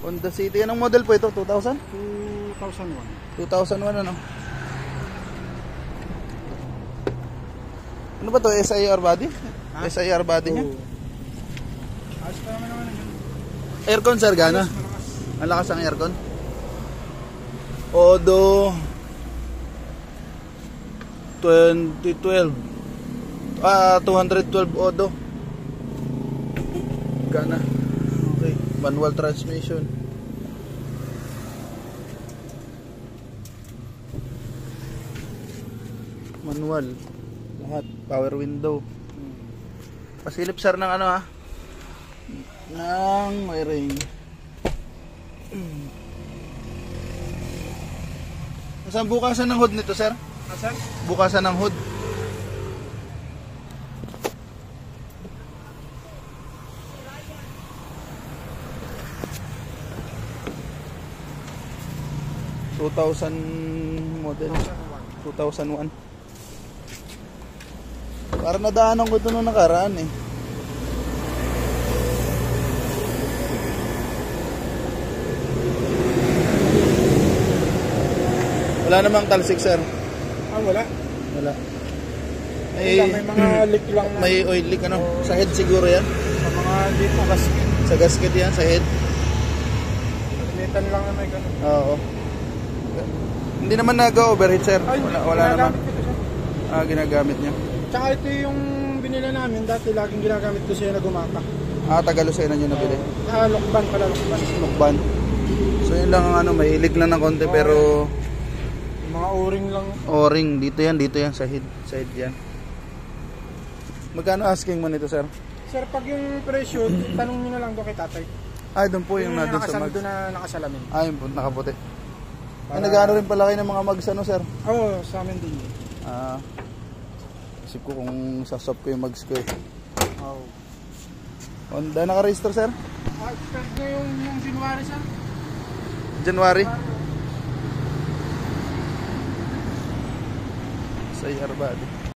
Honda City. Anong model po ito? 2000? 2001. 2001 ano? Ano ba to? SIR body? Ha? SIR body niya? Ayos pa naman yun. Aircon sir, gana? Malakas. Ang lakas ang aircon. Odo 2012. 212 Odo. Gana. Okay, manual transmission. Manual. Lahat power window. Pasilip sir ng ano ha? Ng wiring. Saan bukasan ng hood nito sir? Asan? Bukasan ng hood. Model 2001. Para nadaanan ko ito nung nakaraan eh. Wala namang talsik sir. Ah, wala. Wala. May mga leak lang na. May oil leak ano? Sa head siguro yan? Sa mga dito gasket. Sa gasket yan, sa head? Metal lang na may ganun. Oo. Hindi naman nag-overheat sir. Ay, Wala naman. ginagamit ko to, sir. Ginagamit niya. Tsaka ito yung binila namin. Dati laging ginagamit ko siya na gumaka. Taga-Lucena nyo nabili. Lokban pala, lokban. Lukban. So yun lang ang ano, may ilig lang ng konti pero Yung mga o-ring lang. o-ring. Dito yan, sa head. Side yan. Magkano asking mo nito sir? Sir, pag yung presyo, tanong nyo na lang doon kay tatay. Doon po yung nandun sa mag. doon na nakasalamin. Yung po, nakaputi. Nag-ano rin pala kayo ng mga mags ano sir? Oo, sa amin din. Isip ko kung sasop ko yung mags ko eh. Oo. Honda naka-register sir? Expert na yung January sir. January? Sa Yarbad.